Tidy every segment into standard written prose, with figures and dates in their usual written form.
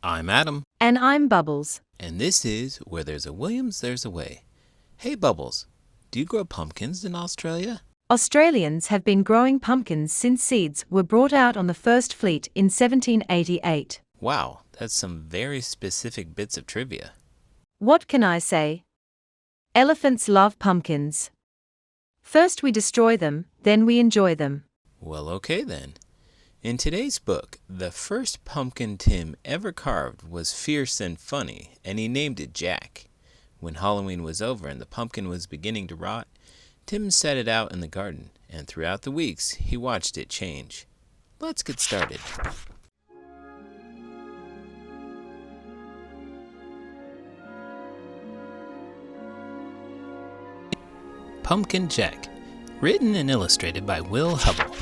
I'm Adam, And I'm Bubbles. and this is Where There's a Williams, There's a Way. Hey Bubbles, do you grow pumpkins in Australia? Australians have been growing pumpkins since seeds were brought out on the first fleet in 1788. Wow, that's some very specific bits of trivia. What can I say? Elephants love pumpkins. First we destroy them, then we enjoy them. Well, okay then. In today's book, the first pumpkin Tim ever carved was fierce and funny, and he named it Jack. When Halloween was over and the pumpkin was beginning to rot, Tim set it out in the garden, and throughout the weeks, he watched it change. Let's get started. Pumpkin Jack, written and illustrated by Will Hubbell.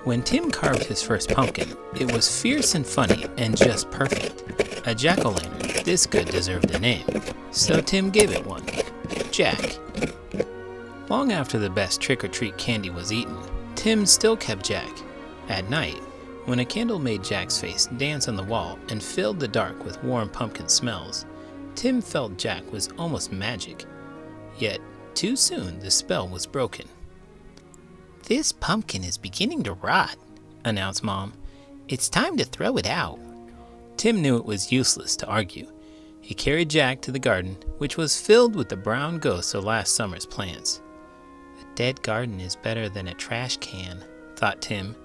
When Tim carved his first pumpkin, it was fierce and funny and just perfect. A jack-o'-lantern this good deserved a name, so Tim gave it one, Jack. Long after the best trick-or-treat candy was eaten, Tim still kept Jack. At night, when a candle made Jack's face dance on the wall and filled the dark with warm pumpkin smells, Tim felt Jack was almost magic. Yet, too soon the spell was broken. "This pumpkin is beginning to rot," announced Mom. "It's time to throw it out." Tim knew it was useless to argue. He carried Jack to the garden, which was filled with the brown ghosts of last summer's plants. "A dead garden is better than a trash can," thought Tim.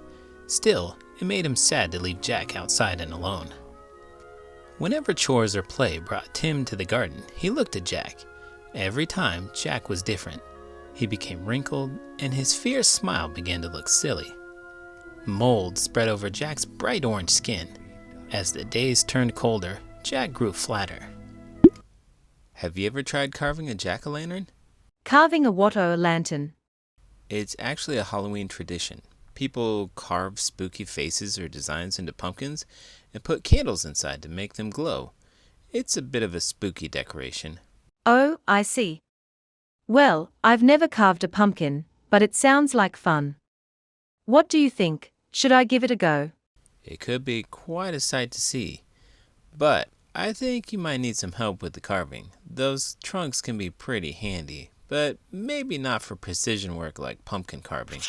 Still, it made him sad to leave Jack outside and alone. Whenever chores or play brought Tim to the garden, he looked at Jack. Every time, Jack was different. He became wrinkled, and his fierce smile began to look silly. Mold spread over Jack's bright orange skin. As the days turned colder, Jack grew flatter. Have you ever tried carving a jack-o'-lantern? Carving a what-o'-lantern. It's actually a Halloween tradition. People carve spooky faces or designs into pumpkins and put candles inside to make them glow. It's a bit of a spooky decoration. Oh, I see. Well, I've never carved a pumpkin, but it sounds like fun. What do you think? Should I give it a go? It could be quite a sight to see, but I think you might need some help with the carving. Those trunks can be pretty handy, but maybe not for precision work like pumpkin carving.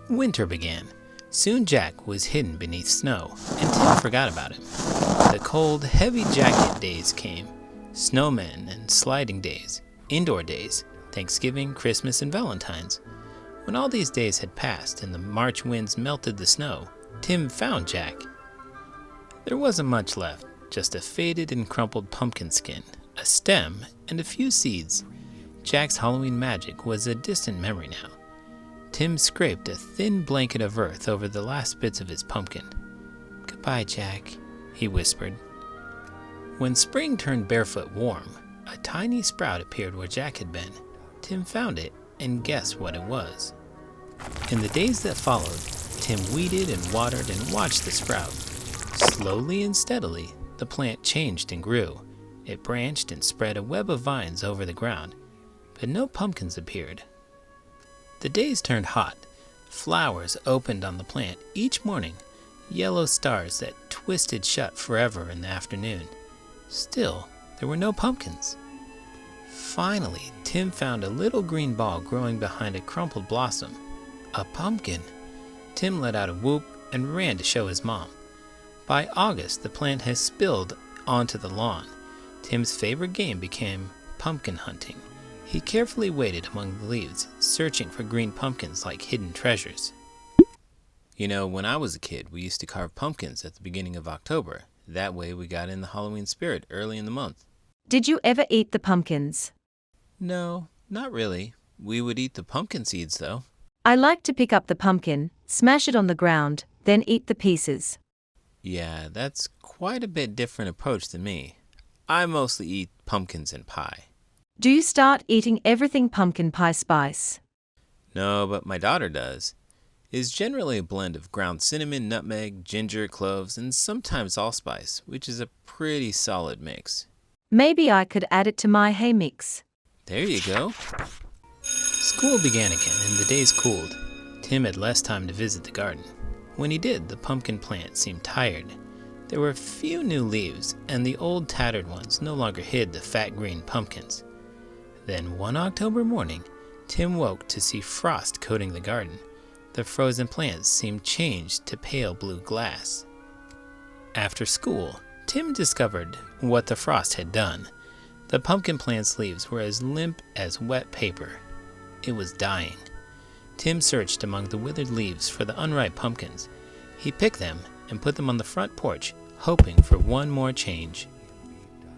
Winter began. Soon Jack was hidden beneath snow, and Tim forgot about him. The cold, heavy jacket days came. Snowmen and sliding days, indoor days, Thanksgiving, Christmas, and Valentine's. When all these days had passed and the March winds melted the snow, Tim found Jack. There wasn't much left, just a faded and crumpled pumpkin skin, a stem, and a few seeds. Jack's Halloween magic was a distant memory now. Tim scraped a thin blanket of earth over the last bits of his pumpkin. "Goodbye, Jack," he whispered. When spring turned barefoot warm, a tiny sprout appeared where Jack had been. Tim found it, and guessed what it was. In the days that followed, Tim weeded and watered and watched the sprout. Slowly and steadily, the plant changed and grew. It branched and spread a web of vines over the ground, but no pumpkins appeared. The days turned hot. Flowers opened on the plant each morning, yellow stars that twisted shut forever in the afternoon. Still, there were no pumpkins. Finally, Tim found a little green ball growing behind a crumpled blossom. A pumpkin! Tim let out a whoop and ran to show his mom. By August, the plant had spilled onto the lawn. Tim's favorite game became pumpkin hunting. He carefully waded among the leaves, searching for green pumpkins like hidden treasures. You know, when I was a kid, we used to carve pumpkins at the beginning of October. That way we got in the Halloween spirit early in the month. Did you ever eat the pumpkins? No, not really. We would eat the pumpkin seeds, though. I like to pick up the pumpkin, smash it on the ground, then eat the pieces. Yeah, that's quite a bit different approach than me. I mostly eat pumpkins and pie. Do you start eating everything pumpkin pie spice? No, but my daughter does. It's generally a blend of ground cinnamon, nutmeg, ginger, cloves, and sometimes allspice, which is a pretty solid mix. Maybe I could add it to my hay mix. There you go. School began again and the days cooled. Tim had less time to visit the garden. When he did, the pumpkin plant seemed tired. There were few new leaves, and the old tattered ones no longer hid the fat green pumpkins. Then one October morning, Tim woke to see frost coating the garden. The frozen plants seemed changed to pale blue glass. After school, Tim discovered what the frost had done. The pumpkin plant's leaves were as limp as wet paper. It was dying. Tim searched among the withered leaves for the unripe pumpkins. He picked them and put them on the front porch, hoping for one more change.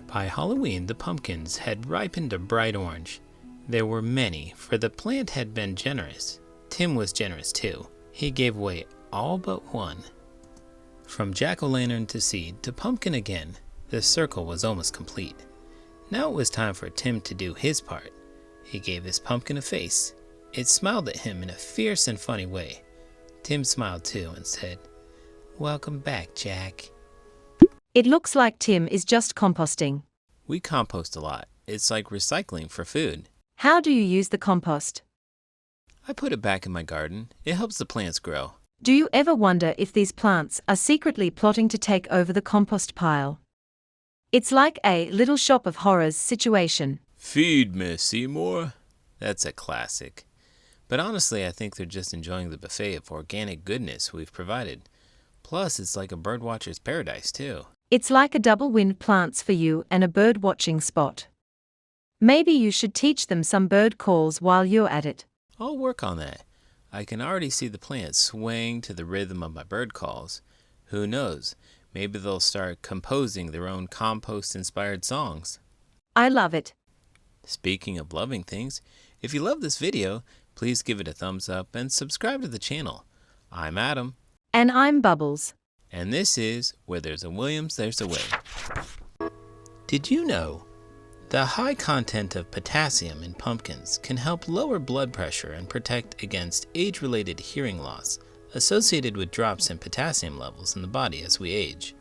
By Halloween, the pumpkins had ripened a bright orange. There were many, for the plant had been generous. Tim was generous too. He gave away all but one. From jack-o'-lantern to seed to pumpkin again, the circle was almost complete. Now it was time for Tim to do his part. He gave his pumpkin a face. It smiled at him in a fierce and funny way. Tim smiled too and said, "Welcome back, Jack." It looks like Tim is just composting. We compost a lot. It's like recycling for food. How do you use the compost? I put it back in my garden. It helps the plants grow. Do you ever wonder if these plants are secretly plotting to take over the compost pile? It's like a Little Shop of Horrors situation. Feed me, Seymour. That's a classic. But honestly, I think they're just enjoying the buffet of organic goodness we've provided. Plus, it's like a birdwatcher's paradise, too. It's like a double win plants for you and a bird watching spot. Maybe you should teach them some bird calls while you're at it. I'll work on that. I can already see the plants swaying to the rhythm of my bird calls. Who knows? Maybe they'll start composing their own compost-inspired songs. I love it. Speaking of loving things, if you love this video, please give it a thumbs up and subscribe to the channel. I'm Adam. And I'm Bubbles. And this is Where There's a Williams, There's a Way. Did you know the high content of potassium in pumpkins can help lower blood pressure and protect against age-related hearing loss associated with drops in potassium levels in the body as we age?